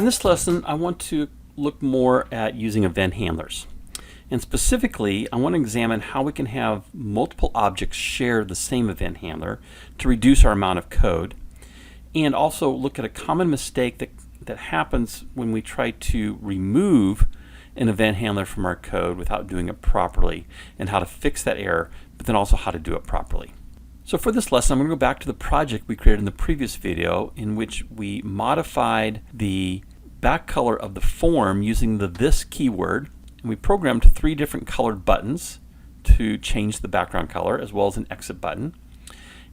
this lesson, I want to look more at using event handlers. And specifically, I want to examine how we can have multiple objects share the same event handler to reduce our amount of code, and also look at a common mistake that happens when we try to remove an event handler from our code without doing it properly, and how to fix that error, but then also how to do it properly. So for this lesson, I'm going to go back to the project we created in the previous video, in which we modified the back color of the form using the this keyword, and we programmed 3 different colored buttons to change the background color, as well as an exit button.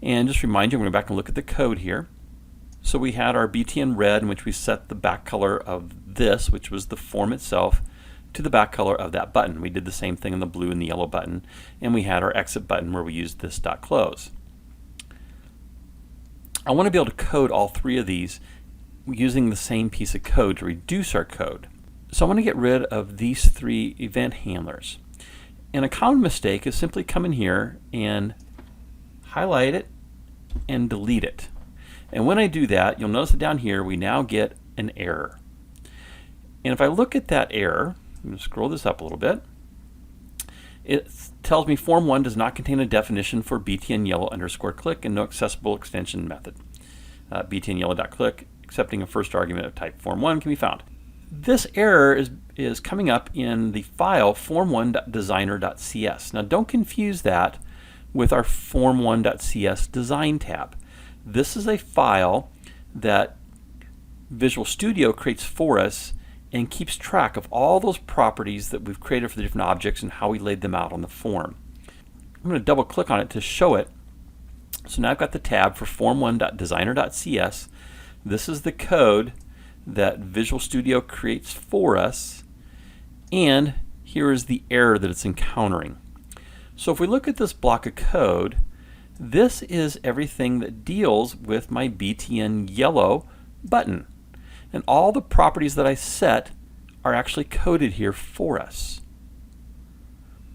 And just remind you, I'm going to go back and look at the code here. So we had our btn red, in which we set the back color of this, which was the form itself, to the back color of that button. We did the same thing in the blue and the yellow button, and we had our exit button where we used this .close. I want to be able to code all 3 of these using the same piece of code to reduce our code. So I want to get rid of these 3 event handlers. And a common mistake is simply come in here and highlight it and delete it. And when I do that, you'll notice that down here we now get an error. And if I look at that error, I'm going to scroll this up a little bit. It tells me form 1 does not contain a definition for btn yellow _ click and no accessible extension method. Btn yellow.click accepting a first argument of type form 1 can be found. This error is coming up in the file form1.designer.cs. Now don't confuse that with our form1.cs design tab. This is a file that Visual Studio creates for us and keeps track of all those properties that we've created for the different objects and how we laid them out on the form. I'm going to double click on it to show it. So now I've got the tab for form1.designer.cs. This is the code that Visual Studio creates for us, and here is the error that it's encountering. So if we look at this block of code, this is everything that deals with my btn yellow button. And all the properties that I set are actually coded here for us.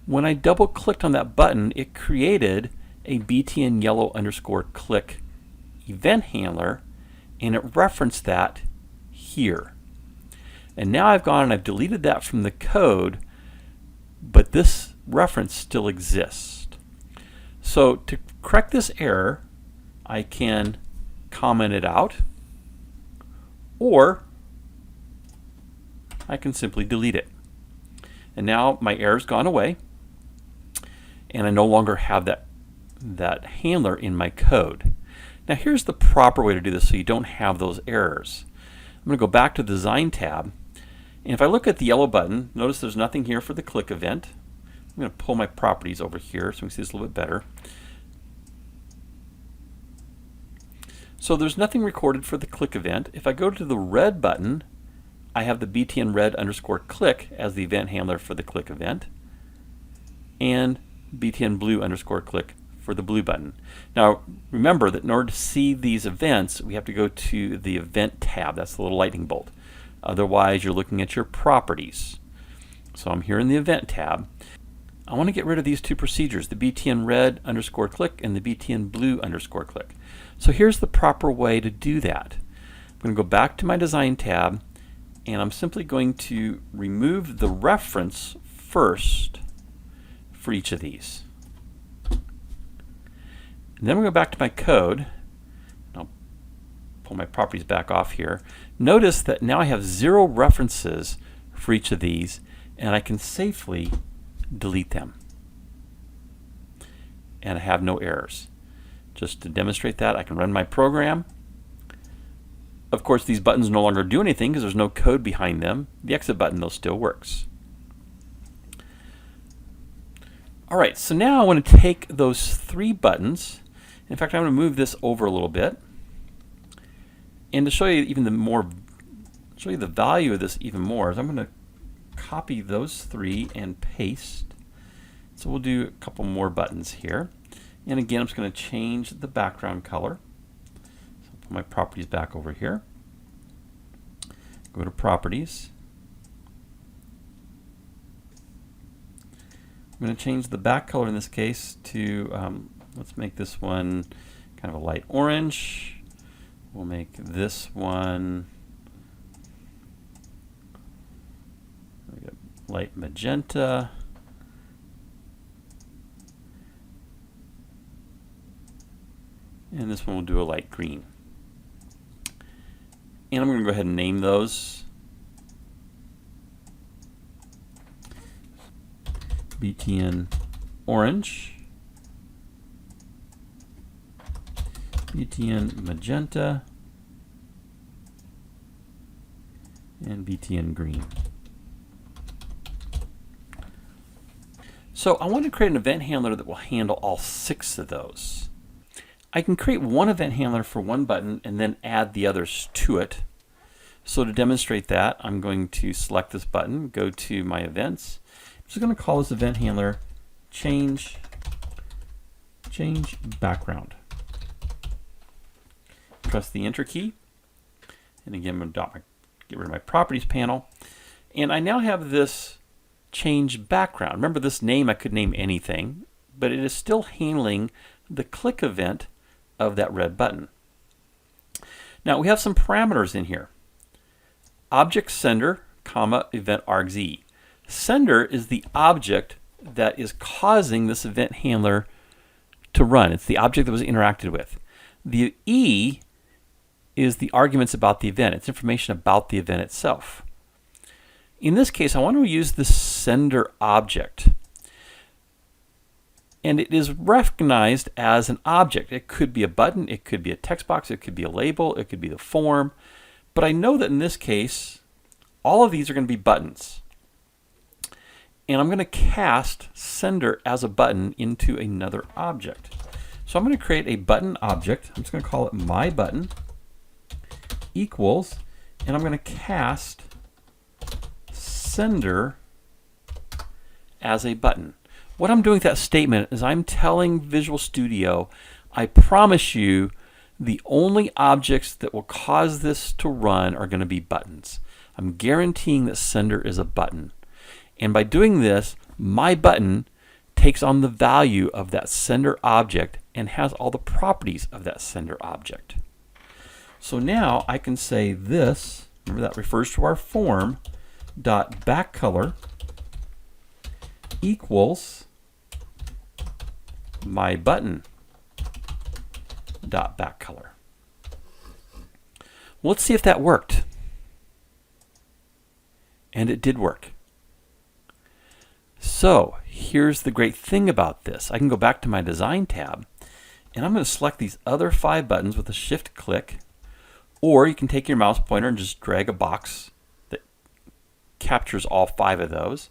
When I double clicked on that button, it created a btn yellow _ click event handler, and it referenced that here. And now I've gone and I've deleted that from the code, but this reference still exists. So to correct this error, I can comment it out, or I can simply delete it. And now my error's gone away, and I no longer have that handler in my code. Now here's the proper way to do this so you don't have those errors. I'm going to go back to the Design tab, and if I look at the yellow button, notice there's nothing here for the click event. I'm going to pull my properties over here so we can see this a little bit better. So there's nothing recorded for the click event. If I go to the red button, I have the btn red _ click as the event handler for the click event, and btn blue _ click for the blue button. Now remember that in order to see these events, we have to go to the event tab. That's the little lightning bolt. Otherwise you're looking at your properties. So I'm here in the event tab. I want to get rid of these 2 procedures, the btn red _ click and the btn blue _ click. So here's the proper way to do that. I'm going to go back to my Design tab, and I'm simply going to remove the reference first for each of these. And then I'm going to go back to my code. I'll pull my properties back off here. Notice that now I have 0 references for each of these, and I can safely delete them. And I have no errors. Just to demonstrate that, I can run my program. Of course, these buttons no longer do anything because there's no code behind them. The exit button, though, still works. All right, so now I want to take those 3 buttons. In fact, I'm going to move this over a little bit. And to show you the value of this even more, is I'm going to copy those 3 and paste. So we'll do a couple more buttons here. And again, I'm just going to change the background color. So I'll put my properties back over here. Go to Properties. I'm going to change the back color in this case to, let's make this one kind of a light orange. We'll make this one light magenta, and this one will do a light green. And I'm going to go ahead and name those. BTN orange, BTN magenta, and BTN green. So I want to create an event handler that will handle all 6 of those. I can create one event handler for one button and then add the others to it. So to demonstrate that, I'm going to select this button, go to my events. I'm just going to call this event handler change background. Press the enter key. And again, I'm going to get rid of my properties panel. And I now have this change background. Remember, this name I could name anything, but it is still handling the click event of that red button. Now we have some parameters in here. Object sender, comma, eventArgs E. Sender is the object that is causing this event handler to run. It's the object that was interacted with. The E is the arguments about the event. It's information about the event itself. In this case, I want to use the sender object. And it is recognized as an object. It could be a button, it could be a text box, it could be a label, it could be the form. But I know that in this case, all of these are going to be buttons. And I'm going to cast sender as a button into another object. So I'm going to create a button object. I'm just going to call it my button equals, and I'm going to cast sender as a button. What I'm doing with that statement is I'm telling Visual Studio, I promise you the only objects that will cause this to run are going to be buttons. I'm guaranteeing that sender is a button. And by doing this, my button takes on the value of that sender object and has all the properties of that sender object. So now I can say this, remember that refers to our form, dot back color equals my button dot back color. Well, let's see if that worked. And it did work. So here's the great thing about this. I can go back to my design tab and I'm going to select these other 5 buttons with a shift click, or you can take your mouse pointer and just drag a box that captures all 5 of those.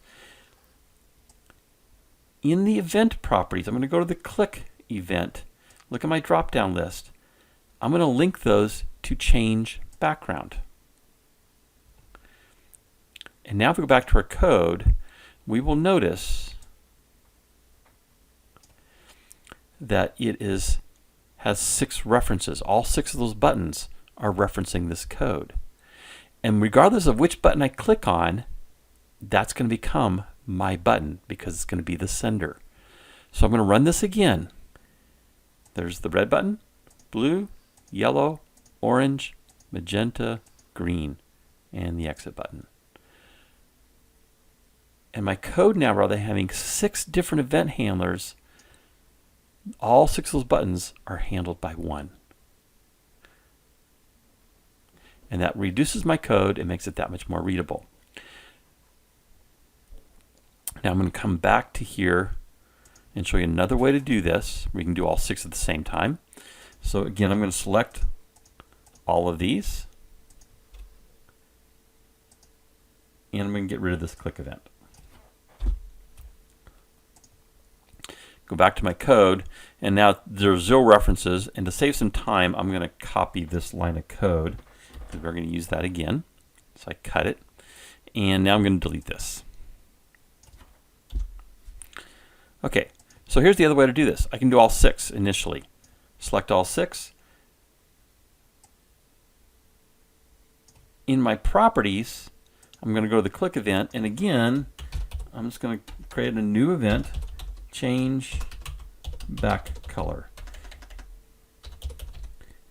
In the event properties, I'm going to go to the click event, look at my drop down list. I'm going to link those to change background. And now if we go back to our code, we will notice that it has 6 references. All 6 of those buttons are referencing this code. And regardless of which button I click on, that's going to become my button because it's going to be the sender. So I'm going to run this again. There's the red button, blue, yellow, orange, magenta, green, and the exit button. And my code now, rather than having 6 different event handlers, all 6 of those buttons are handled by one. And that reduces my code and makes it that much more readable. Now I'm going to come back to here and show you another way to do this. We can do all 6 at the same time. So again, I'm going to select all of these. And I'm going to get rid of this click event. Go back to my code, and now there's 0 references. And to save some time, I'm going to copy this line of code because we're going to use that again. So I cut it. And now I'm going to delete this. Okay, so here's the other way to do this. I can do all 6 initially. Select all 6. In my properties, I'm going to go to the click event, and again, I'm just going to create a new event, change back color.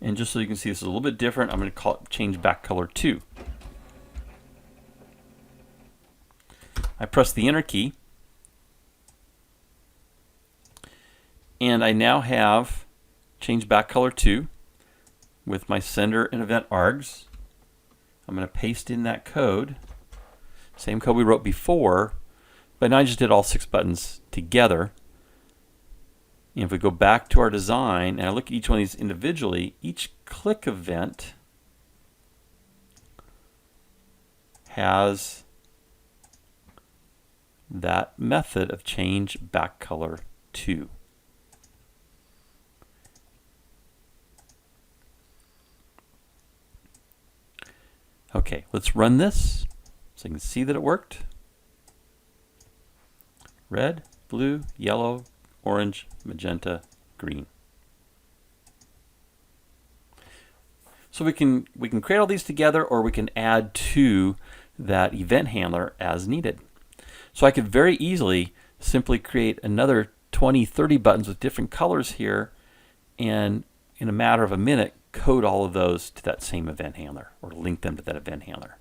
And just so you can see this is a little bit different, I'm going to call it change back color 2. I press the Enter key, and I now have change back color to with my sender and eventArgs. I'm going to paste in that code, same code we wrote before, but now I just did all 6 buttons together. And if we go back to our design and I look at each one of these individually, each click event has that method of change back color to. Okay, let's run this so you can see that it worked. Red, blue, yellow, orange, magenta, green. So we can create all these together, or we can add to that event handler as needed. So I could very easily simply create another 20, 30 buttons with different colors here, and in a matter of a minute code all of those to that same event handler or link them to that event handler.